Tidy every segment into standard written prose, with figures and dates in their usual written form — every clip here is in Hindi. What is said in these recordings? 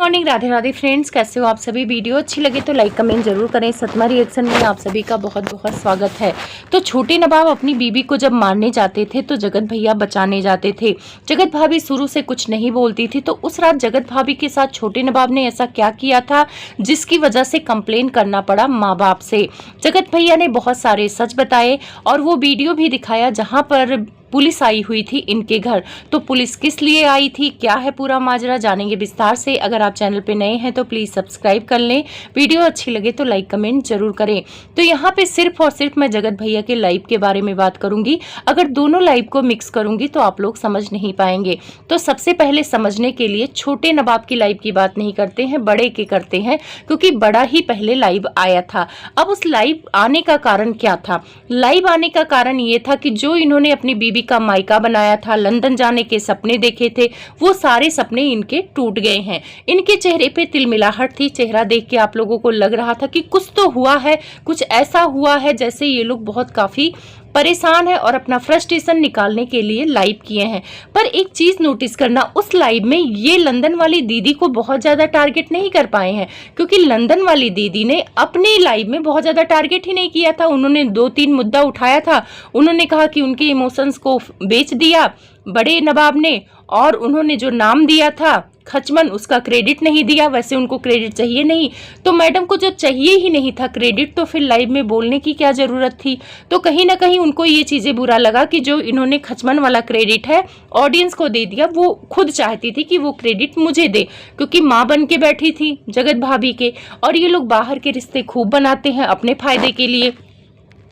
मॉर्निंग, राधे राधे फ्रेंड्स, कैसे हो आप सभी। वीडियो अच्छी लगे तो लाइक कमेंट जरूर करें। सतमा रिएक्शन में आप सभी का बहुत बहुत स्वागत है। तो छोटे नवाब अपनी बीबी को जब मारने जाते थे तो जगत भैया बचाने जाते थे। जगत भाभी शुरू से कुछ नहीं बोलती थी, तो उस रात जगत भाभी के साथ छोटे नवाब ने ऐसा क्या किया था जिसकी वजह से कंप्लेन करना पड़ा माँ बाप से। जगत भैया ने बहुत सारे सच बताए और वो वीडियो भी दिखाया जहाँ पर पुलिस आई हुई थी इनके घर। तो पुलिस किस लिए आई थी, क्या है पूरा माजरा, जानेंगे विस्तार से। अगर आप चैनल पे नए हैं तो प्लीज सब्सक्राइब कर लें। वीडियो अच्छी लगे तो लाइक कमेंट जरूर करें। तो यहाँ पे सिर्फ और सिर्फ मैं जगत भैया के लाइव के बारे में बात करूंगी। अगर दोनों लाइव को मिक्स करूंगी तो आप लोग समझ नहीं पाएंगे। तो सबसे पहले समझने के लिए छोटे नवाब की लाइव की बात नहीं करते हैं, बड़े के करते हैं, क्योंकि बड़ा ही पहले लाइव आया था। अब उस लाइव आने का कारण क्या था? लाइव आने का कारण ये था कि जो इन्होंने अपनी बीबी का मायका बनाया था, लंदन जाने के सपने देखे थे, वो सारे सपने इनके टूट गए हैं। इनके चेहरे पे तिलमिलाहट थी। चेहरा देख के आप लोगों को लग रहा था कि कुछ तो हुआ है, कुछ ऐसा हुआ है जैसे ये लोग बहुत काफी परेशान है और अपना फ्रस्ट्रेशन निकालने के लिए लाइव किए हैं। पर एक चीज नोटिस करना, उस लाइव में ये लंदन वाली दीदी को बहुत ज्यादा टारगेट नहीं कर पाए हैं, क्योंकि लंदन वाली दीदी ने अपने लाइव में बहुत ज्यादा टारगेट ही नहीं किया था। उन्होंने 2-3 मुद्दा उठाया था। उन्होंने कहा कि उनके इमोशंस को बेच दिया बड़े नवाब ने, और उन्होंने जो नाम दिया था खचमन, उसका क्रेडिट नहीं दिया। वैसे उनको क्रेडिट चाहिए नहीं, तो मैडम को जो चाहिए ही नहीं था क्रेडिट, तो फिर लाइव में बोलने की क्या जरूरत थी। तो कहीं ना कहीं उनको ये चीजें बुरा लगा कि जो इन्होंने खचमन वाला क्रेडिट है ऑडियंस को दे दिया। वो खुद चाहती थी कि वो क्रेडिट मुझे दे, क्योंकि माँ बन के बैठी थी जगत भाभी के। और ये लोग बाहर के रिश्ते खूब बनाते हैं अपने फायदे के लिए।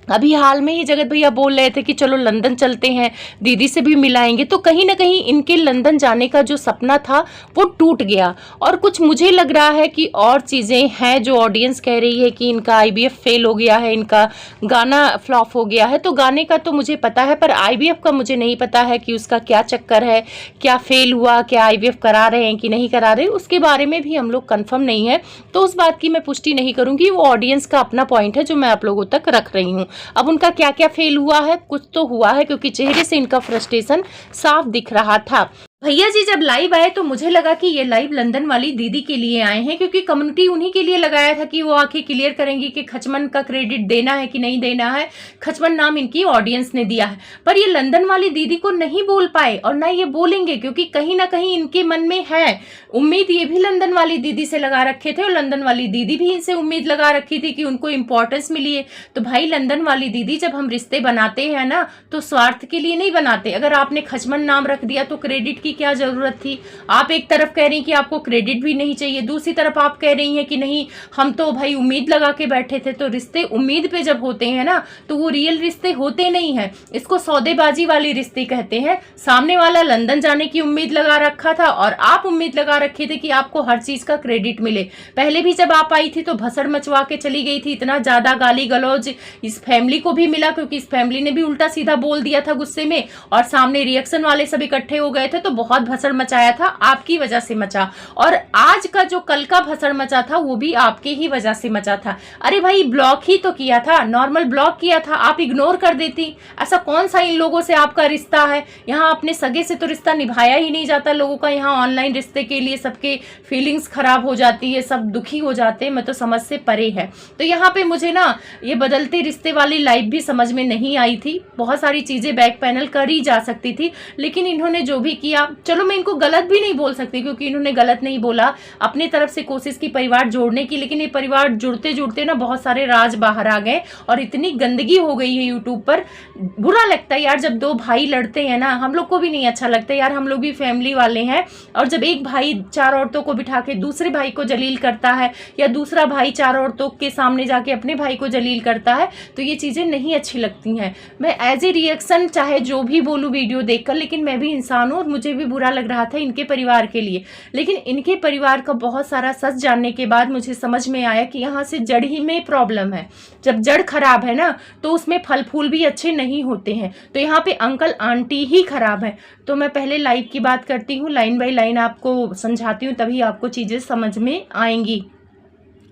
अभी हाल में ही जगत भैया बोल रहे थे कि चलो लंदन चलते हैं, दीदी से भी मिलाएंगे। तो कहीं ना कहीं इनके लंदन जाने का जो सपना था वो टूट गया। और कुछ मुझे लग रहा है कि और चीज़ें हैं जो ऑडियंस कह रही है कि इनका आईवीएफ फेल हो गया है, इनका गाना फ्लॉप हो गया है। तो गाने का तो मुझे पता है, पर आईवीएफ का मुझे नहीं पता है कि उसका क्या चक्कर है, क्या फेल हुआ, क्या आईवीएफ करा रहे हैं कि नहीं करा रहे, उसके बारे में भी हम लोग कन्फर्म नहीं है। तो उस बात की मैं पुष्टि नहीं करूँगी, वो ऑडियंस का अपना पॉइंट है जो मैं आप लोगों तक रख रही हूँ। अब उनका क्या क्या फेल हुआ है, कुछ तो हुआ है, क्योंकि चेहरे से इनका फ्रस्ट्रेशन साफ दिख रहा था। भैया जी जब लाइव आए तो मुझे लगा कि ये लाइव लंदन वाली दीदी के लिए आए हैं, क्योंकि कम्युनिटी उन्हीं के लिए लगाया था कि वो आके क्लियर करेंगी कि खचमन का क्रेडिट देना है कि नहीं देना है। खचमन नाम इनकी ऑडियंस ने दिया है, पर ये लंदन वाली दीदी को नहीं बोल पाए और ना ये बोलेंगे, क्योंकि कहीं ना कहीं इनके मन में है उम्मीद। ये भी लंदन वाली दीदी से लगा रखे थे और लंदन वाली दीदी भी इनसे उम्मीद लगा रखी थी कि उनको इंपॉर्टेंस मिली है। तो भाई लंदन वाली दीदी, जब हम रिश्ते बनाते हैं ना तो स्वार्थ के लिए नहीं बनाते। अगर आपने खचमन नाम रख दिया तो क्रेडिट की क्या जरूरत थी? आप एक तरफ कह रही हैं कि आपको क्रेडिट भी नहीं चाहिए, दूसरी तरफ आप कह रही हैं कि नहीं हम तो भाई उम्मीद लगा के बैठे थे। तो रिश्ते उम्मीद पे जब होते हैं ना तो वो रियल रिश्ते होते नहीं हैं। इसको सौदेबाजी वाली रिश्ते कहते हैं। सामने वाला लंदन जाने की उम्मीद लगा रखा था और आप उम्मीद लगा रखे थे कि आपको हर चीज का क्रेडिट मिले। पहले भी जब आप आई थी तो भसड़ मचवा के चली गई थी, इतना ज्यादा गाली गलौज इस फैमिली को भी मिला, क्योंकि इस फैमिली ने भी उल्टा सीधा बोल दिया था गुस्से में, और सामने रिएक्शन वाले सब इकट्ठे हो गए थे तो बहुत भसड़ मचाया था, आपकी वजह से मचा। और आज का जो कल का भसड़ मचा था वो भी आपके ही वजह से मचा था। अरे भाई ब्लॉक ही तो किया था, नॉर्मल ब्लॉक किया था, आप इग्नोर कर देती। ऐसा कौन सा इन लोगों से आपका रिश्ता है? यहाँ अपने सगे से तो रिश्ता निभाया ही नहीं जाता लोगों का, यहाँ ऑनलाइन रिश्ते के लिए सबके फीलिंग्स खराब हो जाती है, सब दुखी हो जाते हैं। मैं तो समझ से परे है। तो यहाँ पे मुझे ना ये बदलते रिश्ते वाली लाइफ भी समझ में नहीं आई थी। बहुत सारी चीजें बैक पैनल करी जा सकती थी, लेकिन इन्होंने जो भी किया, चलो मैं इनको गलत भी नहीं बोल सकती क्योंकि इन्होंने गलत नहीं बोला, अपनी तरफ से कोशिश की परिवार जोड़ने की। लेकिन ये परिवार जुड़ते जुड़ते ना बहुत सारे राज बाहर आ गए और इतनी गंदगी हो गई है यूट्यूब पर। बुरा लगता है यार जब दो भाई लड़ते हैं ना, हम लोग को भी नहीं अच्छा लगता यार, हम लोग भी फैमिली वाले हैं। और जब एक भाई 4 औरतों को बिठा के दूसरे भाई को जलील करता है, या दूसरा भाई 4 औरतों के सामने जाके अपने भाई को जलील करता है, तो ये चीजें नहीं अच्छी लगती हैं। मैं एज ए रिएक्शन चाहे जो भी बोलूं वीडियो देखकर, लेकिन मैं भी इंसान हूं और मुझे भी बुरा लग रहा था इनके परिवार के लिए। लेकिन इनके परिवार का बहुत सारा सच जानने के बाद मुझे समझ में आया कि यहाँ से जड़ ही में प्रॉब्लम है। जब जड़ खराब है ना तो उसमें फल फूल भी अच्छे नहीं होते हैं। तो यहाँ पे अंकल आंटी ही खराब है। तो मैं पहले लाइव की बात करती हूँ, लाइन बाय लाइन आपको समझाती हूँ, तभी आपको चीजें समझ में आएंगी।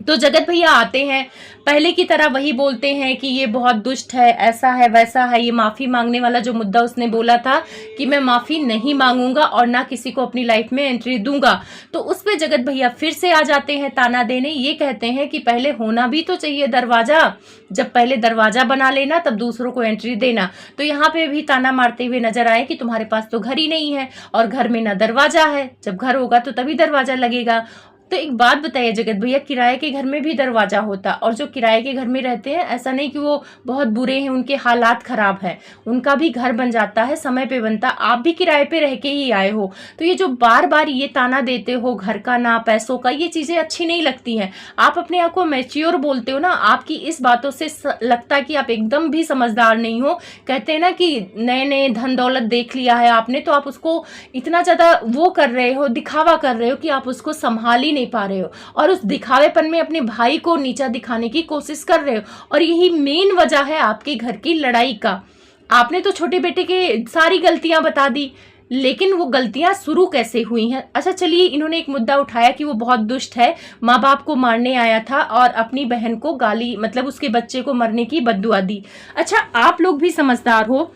तो जगत भैया आते हैं, पहले की तरह वही बोलते हैं कि ये बहुत दुष्ट है, ऐसा है वैसा है। ये माफ़ी मांगने वाला जो मुद्दा उसने बोला था कि मैं माफ़ी नहीं मांगूंगा और ना किसी को अपनी लाइफ में एंट्री दूंगा, तो उस पर जगत भैया फिर से आ जाते हैं ताना देने। ये कहते हैं कि पहले होना भी तो चाहिए दरवाज़ा, जब पहले दरवाज़ा बना लेना तब दूसरों को एंट्री देना। तो यहाँ पे भी ताना मारते हुए नजर आए कि तुम्हारे पास तो घर ही नहीं है और घर में ना दरवाज़ा है, जब घर होगा तो तभी दरवाज़ा लगेगा। तो एक बात बताइए जगत भैया, किराए के घर में भी दरवाजा होता, और जो किराए के घर में रहते हैं ऐसा नहीं कि वो बहुत बुरे हैं, उनके हालात खराब हैं, उनका भी घर बन जाता है, समय पे बनता। आप भी किराए पे रह के ही आए हो, तो ये जो बार बार ये ताना देते हो घर का ना पैसों का, ये चीजें अच्छी नहीं लगती हैं। आप अपने आप को मैच्योर बोलते हो ना, आपकी इस बातों से लगता है कि आप एकदम भी समझदार नहीं हो। कहते हैं ना कि नए नए धन दौलत देख लिया है आपने, तो आप उसको इतना ज्यादा वो कर रहे हो, दिखावा कर रहे हो कि आप उसको संभाल ही नहीं पा रहे हो, और उस दिखावेपन में अपने भाई को नीचा दिखाने की कोशिश कर रहे हो। और यही मेन वजह है आपके घर की लड़ाई का। आपने तो छोटे बेटे के सारी गलतियां बता दी, लेकिन वो गलतियां शुरू कैसे हुई हैं। अच्छा चलिए, इन्होंने एक मुद्दा उठाया कि वो बहुत दुष्ट है, माँ बाप को मारने आया था और अपनी बहन को गाली, मतलब उसके बच्चे को मरने की बद्दुआ दी। अच्छा, आप लोग भी समझदार हो,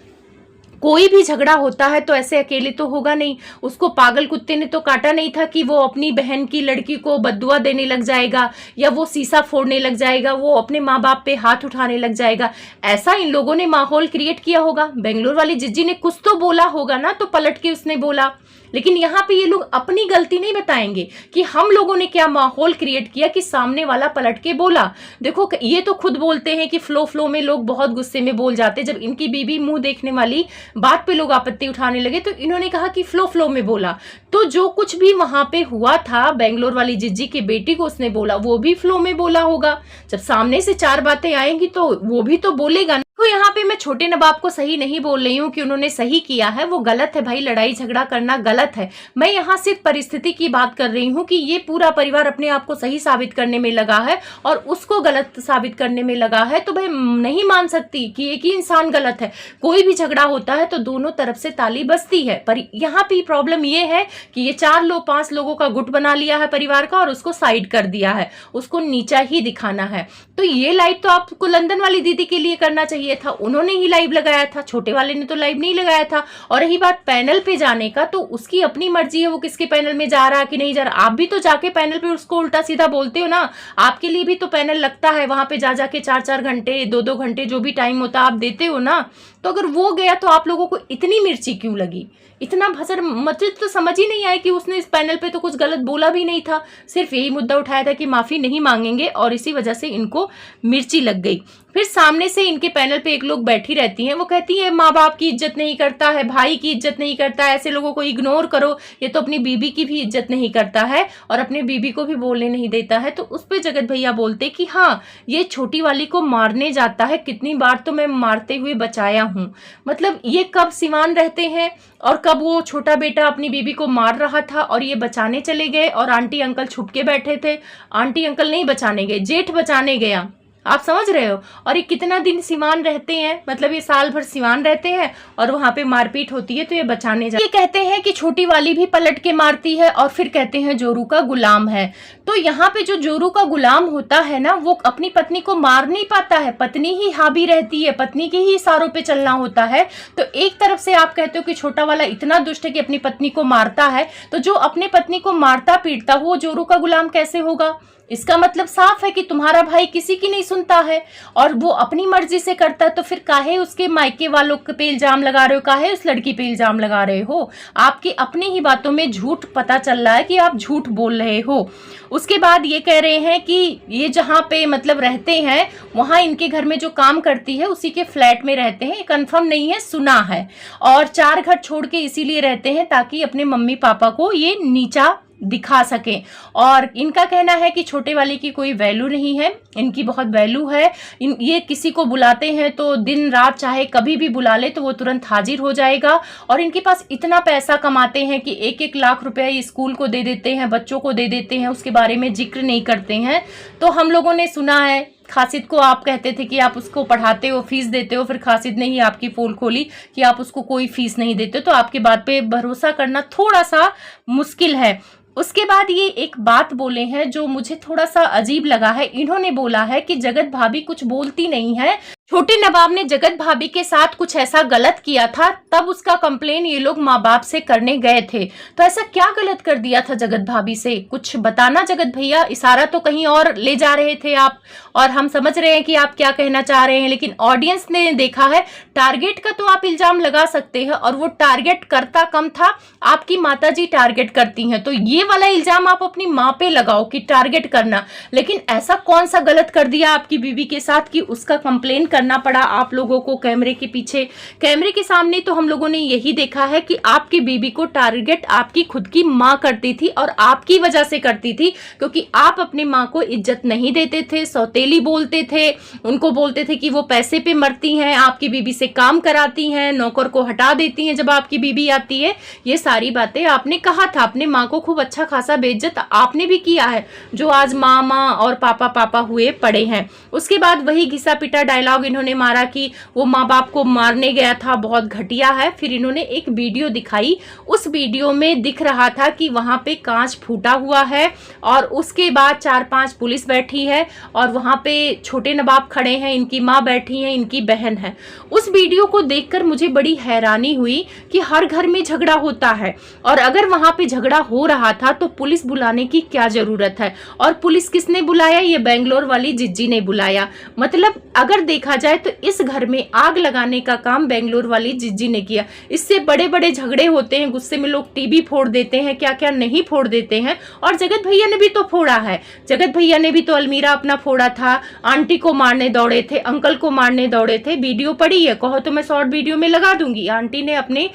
कोई भी झगड़ा होता है तो ऐसे अकेले तो होगा नहीं। उसको पागल कुत्ते ने तो काटा नहीं था कि वो अपनी बहन की लड़की को बद्दुआ देने लग जाएगा, या वो शीशा फोड़ने लग जाएगा, वो अपने माँ बाप पे हाथ उठाने लग जाएगा। ऐसा इन लोगों ने माहौल क्रिएट किया होगा। बेंगलोर वाली जिज्जी ने कुछ तो बोला होगा ना, तो पलट के उसने बोला। लेकिन यहाँ पे ये लोग अपनी गलती नहीं बताएंगे कि हम लोगों ने क्या माहौल क्रिएट किया कि सामने वाला पलट के बोला। देखो, ये तो खुद बोलते हैं कि फ्लो में लोग बहुत गुस्से में बोल जाते। जब इनकी बीबी मुंह देखने वाली बात पे लोग आपत्ति उठाने लगे तो इन्होंने कहा कि फ्लो में बोला। तो जो कुछ भी वहां पे हुआ था, बेंगलोर वाली जिज्जी की बेटी को उसने बोला, वो भी फ्लो में बोला होगा। जब सामने से चार बातें आएंगी तो वो भी तो बोलेगा। तो यहाँ पे मैं छोटे नवाब को सही नहीं बोल रही हूँ कि उन्होंने सही किया है, वो गलत है भाई, लड़ाई झगड़ा करना गलत है। मैं यहाँ सिर्फ परिस्थिति की बात कर रही हूँ कि ये पूरा परिवार अपने आप को सही साबित करने में लगा है और उसको गलत साबित करने में लगा है। तो भाई नहीं मान सकती कि एक ही इंसान गलत है। कोई भी झगड़ा होता है तो दोनों तरफ से ताली बजती है, पर यहाँ पे प्रॉब्लम ये है कि ये 4-5 लोगों का गुट बना लिया है परिवार का और उसको साइड कर दिया है, उसको नीचा ही दिखाना है। तो ये लाइव तो आपको लंदन वाली दीदी के लिए करना चाहिए था, उन्होंने ही लाइव लगाया था, छोटे वाले ने तो लाइव नहीं लगाया था। और रही बात पैनल पे जाने का, तो उसकी अपनी मर्जी है वो किसके पैनल में जा रहा है कि नहीं जा रहा। आप भी तो जाके पैनल पे उसको उल्टा सीधा बोलते हो ना, आपके लिए भी तो पैनल लगता है, वहां पे जा जाके 4-4 घंटे 2-2 घंटे जो भी टाइम होता आप देते हो ना। तो अगर वो गया तो आप लोगों को इतनी मिर्ची क्यों लगी, इतना भसर, मतलब तो समझ ही नहीं आया कि उसने इस पैनल पे तो कुछ गलत बोला भी नहीं था, सिर्फ यही मुद्दा उठाया था कि माफी नहीं मांगेंगे और इसी वजह से इनको मिर्ची लग गई। फिर सामने से इनके पैनल पे एक लोग बैठी रहती हैं, वो कहती है माँ बाप की इज्जत नहीं करता है, भाई की इज्जत नहीं करता है, ऐसे लोगों को इग्नोर करो, ये तो अपनी बीबी की भी इज्जत नहीं करता है और अपने बीबी को भी बोलने नहीं देता है। तो उस पर जगत भैया बोलते कि हाँ, ये छोटी वाली को मारने जाता है, कितनी बार तो मैं मारते हुए बचाया हूँ। मतलब ये कब सिवान रहते हैं और कब वो छोटा बेटा अपनी बीबी को मार रहा था और ये बचाने चले गए और आंटी अंकल छुप के बैठे थे। आंटी अंकल नहीं बचाने गए, जेठ बचाने गया, आप समझ रहे हो। और ये कितना दिन सिवान रहते हैं, मतलब ये साल भर सिवान रहते हैं और वहां पे मारपीट होती है तो ये बचाने जाते। ये कहते हैं कि छोटी वाली भी पलट के मारती है और फिर कहते हैं जोरू का गुलाम है। तो यहाँ पे जो जोरू का गुलाम होता है ना, वो अपनी पत्नी को मार नहीं पाता है, पत्नी ही हावी रहती है, पत्नी के ही इशारों पे चलना होता है। तो एक तरफ से आप कहते हो कि छोटा वाला इतना दुष्ट है कि अपनी पत्नी को मारता है, तो जो अपने पत्नी को मारता पीटता हो वो जोरू का गुलाम कैसे होगा। इसका मतलब साफ है कि तुम्हारा भाई किसी की नहीं सुनता है और वो अपनी मर्जी से करता है। तो फिर काहे उसके मायके वालों पे इल्जाम लगा रहे हो, काहे उस लड़की पे इल्जाम लगा रहे हो। आपकी अपनी ही बातों में झूठ पता चल रहा है कि आप झूठ बोल रहे हो। उसके बाद ये कह रहे हैं कि ये जहाँ पे मतलब रहते हैं वहां इनके घर में जो काम करती है उसी के फ्लैट में रहते हैं, कंफर्म नहीं है, सुना है। और 4 घर छोड़ के इसीलिए रहते हैं ताकि अपने मम्मी पापा को ये नीचा दिखा सकें। और इनका कहना है कि छोटे वाले की कोई वैल्यू नहीं है, इनकी बहुत वैल्यू है। ये किसी को बुलाते हैं तो दिन रात चाहे कभी भी बुला ले तो वो तुरंत हाजिर हो जाएगा। और इनके पास इतना पैसा कमाते हैं कि 1-1 लाख रुपए स्कूल को दे देते हैं, बच्चों को दे देते हैं, उसके बारे में जिक्र नहीं करते हैं। तो हम लोगों ने सुना है खासिद को आप कहते थे कि आप उसको पढ़ाते हो, फीस देते हो, फिर खासिद ने ही आपकी पोल खोली कि आप उसको कोई फीस नहीं देते, तो आपकी बात पे भरोसा करना थोड़ा सा मुश्किल है। उसके बाद ये एक बात बोले हैं जो मुझे थोड़ा सा अजीब लगा है। इन्होंने बोला है कि जगत भाभी कुछ बोलती नहीं है, छोटे नवाब ने जगत भाभी के साथ कुछ ऐसा गलत किया था, तब उसका कंप्लेन ये लोग माँ बाप से करने गए थे। तो ऐसा क्या गलत कर दिया था जगत भाभी से, कुछ बताना जगत भैया। इशारा तो कहीं और ले जा रहे थे आप, और हम समझ रहे हैं कि आप क्या कहना चाह रहे हैं, लेकिन ऑडियंस ने देखा है। टारगेट का तो आप इल्जाम लगा सकते हैं, और वो टारगेट करता कम था, आपकी माताजी टारगेट करती हैं, तो ये वाला इल्जाम आप अपनी माँ पे लगाओ कि टारगेट करना। लेकिन ऐसा कौन सा गलत कर दिया आपकी बीवी के साथ कि उसका कंप्लेन करना पड़ा आप लोगों को कैमरे के पीछे। कैमरे के सामने तो हम लोगों ने यही देखा है कि आपकी बीवी को टारगेट आपकी खुद की माँ करती थी, और आपकी वजह से करती थी, क्योंकि आप अपनी माँ को इज्जत नहीं देते थे, सौतेली बोलते थे, उनको बोलते थे कि वो पैसे पे मरती हैं, आपकी बीवी से काम कराती हैं, नौकर को हटा देती हैं जब आपकी बीवी आती है। ये सारी बातें आपने कहा था, अपने माँ को खूब अच्छा खासा बेइज्जत आपने भी किया है, जो आज माँ माँ और पापा पापा हुए पड़े हैं। उसके बाद वही घिसा पिटा डायलॉग इन्होंने मारा कि वो माँ बाप को मारने गया था, बहुत घटिया है। फिर इन्होंने एक वीडियो दिखाई, उस वीडियो में दिख रहा था कि वहां पे कांच फूटा हुआ है, और उसके बाद 4-5 पुलिस बैठी है, और वहां पे छोटे नवाब खड़े हैं, इनकी माँ बैठी है, इनकी बहन है। उस वीडियो को देखकर मुझे बड़ी हैरानी हुई कि हर घर में झगड़ा होता है, और अगर वहां पे झगड़ा हो रहा था तो पुलिस बुलाने की क्या जरूरत है। और पुलिस किसने बुलाया, ये बेंगलोर वाली जिज्जी ने बुलाया। मतलब अगर देखा जाए तो इस घर में आग लगाने का काम बेंगलोर वाली जिज्जी ने किया। इससे बड़े बड़े झगड़े होते हैं, गुस्से में लोग टीवी फोड़ देते हैं, क्या क्या नहीं फोड़ देते हैं, और जगत भैया ने भी तो फोड़ा है। जगत भैया ने भी तो अलमीरा अपना फोड़ा था, आंटी को मारने दौड़े थे, अंकल को मारने दौड़े थे। वीडियो पड़ी है, कहो तो मैं शॉर्ट वीडियो में लगा दूंगी। आंटी ने अपने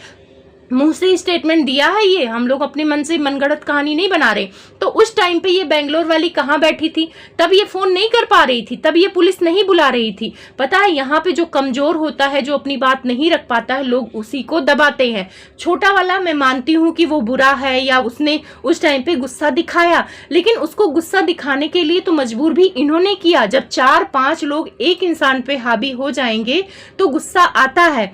मुंह से स्टेटमेंट दिया है, ये हम लोग अपने मन से मनगढ़ंत कहानी नहीं बना रहे। तो उस टाइम पे ये बेंगलोर वाली कहाँ बैठी थी, तब ये फोन नहीं कर पा रही थी, तब ये पुलिस नहीं बुला रही थी। पता है, यहाँ पे जो कमजोर होता है, जो अपनी बात नहीं रख पाता है, लोग उसी को दबाते हैं। छोटा वाला मैं मानती हूँ कि वो बुरा है, या उसने उस टाइम पे गुस्सा दिखाया, लेकिन उसको गुस्सा दिखाने के लिए तो मजबूर भी इन्होंने किया। जब 4-5 लोग एक इंसान पे हावी हो जाएंगे तो गुस्सा आता है।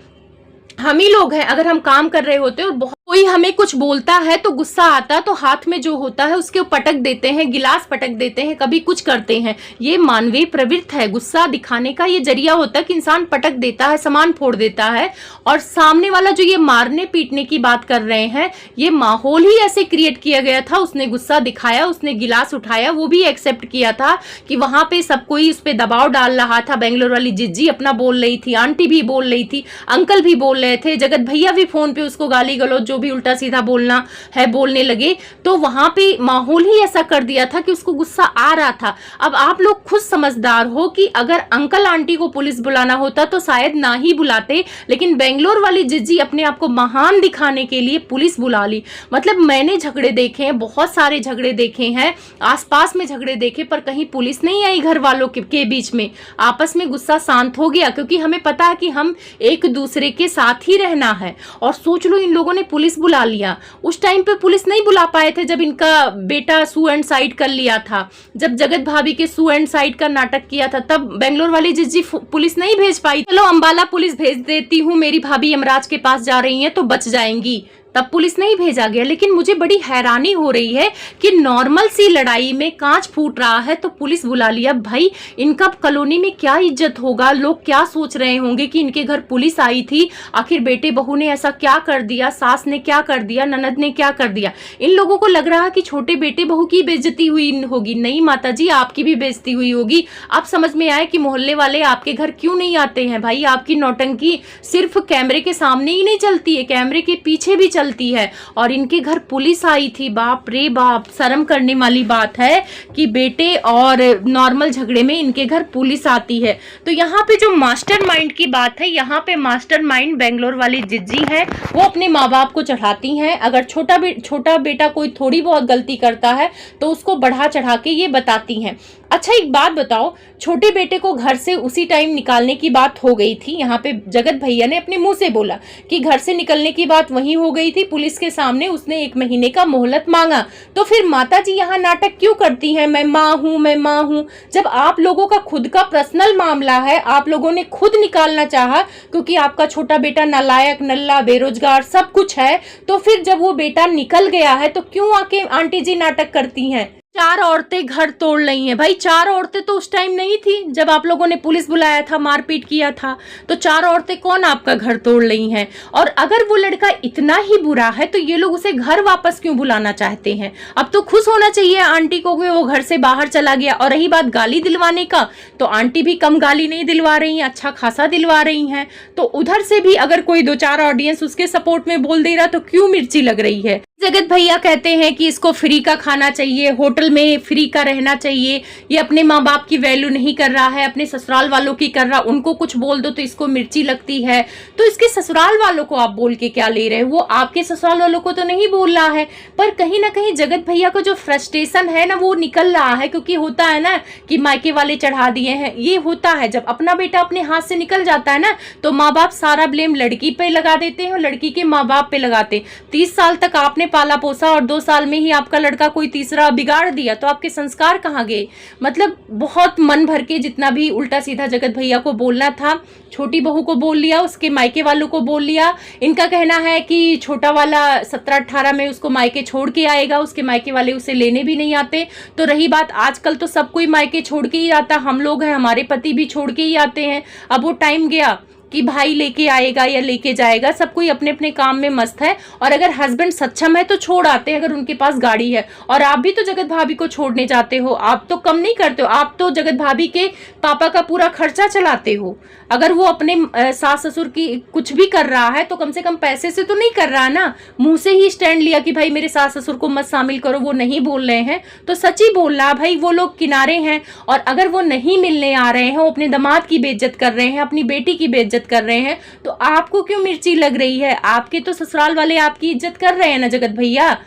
हम ही लोग हैं, अगर हम काम कर रहे होते और बहुत कोई हमें कुछ बोलता है तो गुस्सा आता, तो हाथ में जो होता है उसके पटक देते हैं, गिलास पटक देते हैं, कभी कुछ करते हैं। ये मानवीय प्रवृत्ति है, गुस्सा दिखाने का ये जरिया होता है कि इंसान पटक देता है, सामान फोड़ देता है। और सामने वाला जो ये मारने पीटने की बात कर रहे हैं, ये माहौल ही ऐसे क्रिएट किया गया था। उसने गुस्सा दिखाया, उसने गिलास उठाया, वो भी एक्सेप्ट किया था कि वहां पे सब कोई उस पर दबाव डाल रहा था। बेंगलोर वाली जिज्जी अपना बोल रही थी, आंटी भी बोल रही थी, अंकल भी बोल रहे थे, जगत भैया भी फोन पे उसको गाली गलौज जो भी उल्टा सीधा बोलना है बोलने लगे। तो वहां पे माहौल ही ऐसा कर दिया था कि उसको गुस्सा आ रहा था। अब आप लोग खुद समझदार हो कि अगर अंकल आंटी को पुलिस बुलाना होता तो शायद ना ही बुलाते, लेकिन बेंगलोर वाली जिज्जी अपने आप को महान दिखाने के लिए पुलिस बुला ली। मतलब मैंने झगड़े देखे हैं, बहुत सारे झगड़े देखे हैं, आसपास में झगड़े देखे, पर कहीं पुलिस नहीं आई घर वालों के बीच में। आपस में गुस्सा शांत हो गया, क्योंकि हमें पता है कि हम एक दूसरे के साथ ही रहना है। और सोच लो, इन लोगों ने पुलिस बुला लिया। उस टाइम पे पुलिस नहीं बुला पाए थे जब इनका बेटा सुसाइड साइड कर लिया था, जब जगत भाभी के सुसाइड साइड का नाटक किया था, तब बेंगलोर वाली जिज्जी पुलिस नहीं भेज पाई। चलो अंबाला पुलिस भेज देती हूँ, मेरी भाभी यमराज के पास जा रही है तो बच जाएंगी, तब पुलिस नहीं भेजा गया। लेकिन मुझे बड़ी हैरानी हो रही है कि नॉर्मल सी लड़ाई में कांच फूट रहा है तो पुलिस बुला लिया। भाई, इनका कॉलोनी में क्या इज्जत होगा, लोग क्या सोच रहे होंगे कि इनके घर पुलिस आई थी, आखिर बेटे बहू ने ऐसा क्या कर दिया, सास ने क्या कर दिया, ननद ने क्या कर दिया। इन लोगों को लग रहा है कि छोटे बेटे बहू की बेइज्जती हुई होगी। नहीं माताजी, आपकी भी बेइज्जती हुई होगी। आप समझ में आए कि मोहल्ले वाले आपके घर क्यों नहीं आते हैं। भाई, आपकी नौटंकी सिर्फ कैमरे के सामने ही नहीं चलती है, कैमरे के पीछे भी चलती है। और इनके घर पुलिस आई थी। बाप रे बाप, शर्म करने वाली बात है कि बेटे और नॉर्मल झगड़े में इनके घर पुलिस आती है। तो यहाँ पे जो मास्टरमाइंड की बात है, यहाँ पे मास्टरमाइंड बेंगलोर वाली जिज्जी है। वो अपने माँ बाप को चढ़ाती हैं। अगर छोटा बेटा कोई थोड़ी बहुत गलती करता है तो उसको बढ़ा चढ़ा के ये बताती हैं। अच्छा, एक बात बताओ, छोटे बेटे को घर से उसी टाइम निकालने की बात हो गई थी। यहाँ पे जगत भैया ने अपने मुंह से बोला कि घर से निकलने की बात वहीं हो गई थी पुलिस के सामने, उसने 1 महीने का मोहलत मांगा। तो फिर माता जी यहाँ नाटक क्यों करती हैं, मैं माँ हूँ, मैं माँ हूँ, जब आप लोगों का खुद का पर्सनल मामला है, आप लोगों ने खुद निकालना चाहा, क्योंकि आपका छोटा बेटा नालायक, नल्ला, बेरोजगार सब कुछ है। तो फिर जब वो बेटा निकल गया है तो क्यों आके आंटी जी नाटक करती हैं? 4 औरतें घर तोड़ रही हैं। भाई 4 औरतें तो उस टाइम नहीं थी जब आप लोगों ने पुलिस बुलाया था, मारपीट किया था। तो 4 औरतें कौन आपका घर तोड़ रही हैं? और अगर वो लड़का इतना ही बुरा है तो ये लोग उसे घर वापस क्यों बुलाना चाहते हैं? अब तो खुश होना चाहिए आंटी को कि वो घर से बाहर चला गया। और रही बात गाली दिलवाने का, तो आंटी भी कम गाली नहीं दिलवा रही हैं, अच्छा खासा दिलवा रही हैं। तो उधर से भी अगर कोई 2-4 ऑडियंस उसके सपोर्ट में बोल दे रहा तो क्यों मिर्ची लग रही है? जगत भैया कहते हैं कि इसको फ्री का खाना चाहिए, होटल में फ्री का रहना चाहिए, ये अपने माँ बाप की वैल्यू नहीं कर रहा है, अपने ससुराल वालों की कर रहा, उनको कुछ बोल दो तो इसको मिर्ची लगती है। तो इसके ससुराल वालों को आप बोल के क्या ले रहे हो? वो आपके ससुराल वालों को तो नहीं बोल रहा है, पर कहीं ना कहीं जगत भैया को जो फ्रस्ट्रेशन है ना वो निकल रहा है। क्योंकि होता है ना कि मायके वाले चढ़ा दिए हैं, ये होता है जब अपना बेटा अपने हाथ से निकल जाता है ना तो माँ बाप सारा ब्लेम लड़की पे लगा देते हैं और लड़की के माँ बाप पे लगाते। 30 साल तक आपने पाला पोसा और 2 साल में ही आपका लड़का कोई तीसरा बिगाड़ दिया, तो आपके संस्कार कहाँ गए? मतलब बहुत मन भर के जितना भी उल्टा सीधा जगत भैया को बोलना था, छोटी बहू को बोल लिया, उसके मायके वालों को बोल लिया। इनका कहना है कि छोटा वाला 17-18 में उसको मायके छोड़ के आएगा, उसके मायके वाले उसे लेने भी नहीं आते। तो रही बात, आजकल तो सब कोई मायके छोड़ के ही आता, हम लोग हैं, हमारे पति भी छोड़ के ही आते हैं। अब वो टाइम गया कि भाई लेके आएगा या लेके जाएगा, सब कोई अपने अपने काम में मस्त है। और अगर हस्बैंड सक्षम है तो छोड़ आते हैं, अगर उनके पास गाड़ी है। और आप भी तो जगत भाभी को छोड़ने जाते हो, आप तो कम नहीं करते हो, आप तो जगत भाभी के पापा का पूरा खर्चा चलाते हो। अगर वो अपने सास ससुर की कुछ भी कर रहा है तो कम से कम पैसे से तो नहीं कर रहा ना, मुंह से ही स्टैंड लिया कि भाई मेरे सास ससुर को मत शामिल करो, वो नहीं बोल रहे हैं तो सच ही बोल रहा भाई, वो लोग किनारे हैं। और अगर वो नहीं मिलने आ रहे हैं, वो अपने दामाद की बेइज्जत कर रहे हैं, अपनी बेटी की बेइज्जत कर रहे हैं, तो आपको क्यों मिर्ची लग रही है? आपके तो ससुराल वाले आपकी इज्जत कर रहे हैं ना जगत भैया।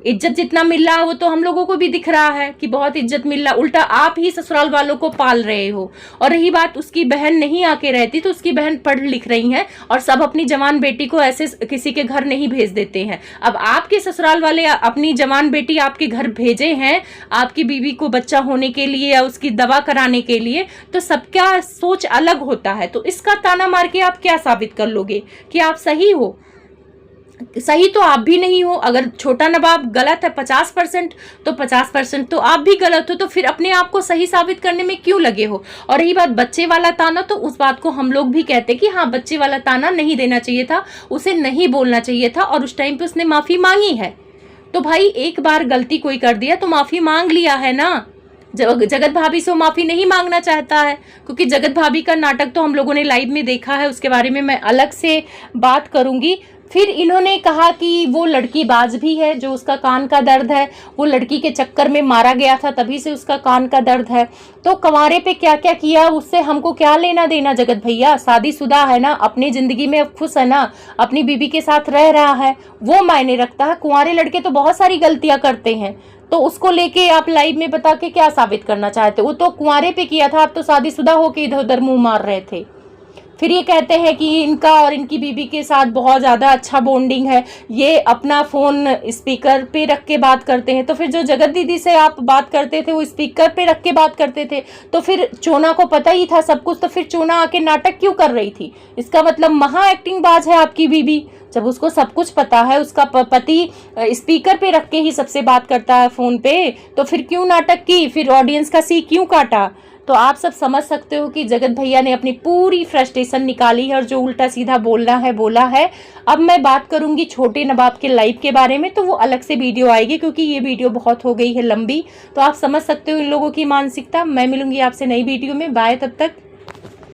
इज्जत जितना मिल रहा है वो तो हम लोगों को भी दिख रहा है कि बहुत इज्जत मिल रहा, उल्टा आप ही ससुराल वालों को पाल रहे हो। और रही बात, उसकी बहन नहीं आके रहती तो उसकी बहन पढ़ लिख रही है और सब अपनी जवान बेटी को ऐसे किसी के घर नहीं भेज देते हैं। अब आपके ससुराल वाले अपनी जवान बेटी आपके घर भेजे हैं आपकी बीवी को बच्चा होने के लिए या उसकी दवा कराने के लिए, तो सबका सोच अलग होता है। तो इसका ताना मार के आप क्या साबित कर लोगे कि आप सही हो? सही तो आप भी नहीं हो। अगर छोटा नवाब गलत है 50% तो 50% तो आप भी गलत हो, तो फिर अपने आप को सही साबित करने में क्यों लगे हो? और रही बात बच्चे वाला ताना, तो उस बात को हम लोग भी कहते कि हाँ, बच्चे वाला ताना नहीं देना चाहिए था, उसे नहीं बोलना चाहिए था, और उस टाइम पे उसने माफी मांगी है। तो भाई एक बार गलती कोई कर दिया तो माफी मांग लिया है ना। जगत भाभी से माफी नहीं मांगना चाहता है, क्योंकि जगत भाभी का नाटक तो हम लोगों ने लाइव में देखा है, उसके बारे में मैं अलग से बात करूंगी। फिर इन्होंने कहा कि वो लड़की बाज भी है, जो उसका कान का दर्द है, वो लड़की के चक्कर में मारा गया था तभी से उसका कान का दर्द है। तो कंवारे पे क्या क्या किया उससे हमको क्या लेना देना जगत भैया? शादीशुदा है ना, अपनी जिंदगी में खुश है ना, अपनी बीवी के साथ रह रहा है, वो मायने रखता है। कुंवारे लड़के तो बहुत सारी गलतियां करते हैं, तो उसको लेके आप लाइव में बता के क्या साबित करना चाहते? वो तो कुंवारे पे किया था, आप तो शादीशुदा होके इधर उधर मुंह मार रहे थे। फिर ये कहते हैं कि इनका और इनकी बीवी के साथ बहुत ज़्यादा अच्छा बॉन्डिंग है, ये अपना फ़ोन स्पीकर पे रख के बात करते हैं। तो फिर जो जगत दीदी से आप बात करते थे वो स्पीकर पे रख के बात करते थे, तो फिर चोना को पता ही था सब कुछ, तो फिर चोना आके नाटक क्यों कर रही थी? इसका मतलब महा एक्टिंग बाज है आपकी बीवी। जब उसको सब कुछ पता है, उसका पति स्पीकर पे रख के ही सबसे बात करता है फ़ोन पे, तो फिर क्यों नाटक की? फिर ऑडियंस का सी क्यों काटा? तो आप सब समझ सकते हो कि जगत भैया ने अपनी पूरी फ्रस्ट्रेशन निकाली है और जो उल्टा सीधा बोलना है बोला है। अब मैं बात करूंगी छोटे नवाब के लाइव के बारे में, तो वो अलग से वीडियो आएगी, क्योंकि ये वीडियो बहुत हो गई है लंबी। तो आप समझ सकते हो इन लोगों की मानसिकता। मैं मिलूंगी आपसे नई वीडियो में। बाय, तब तक।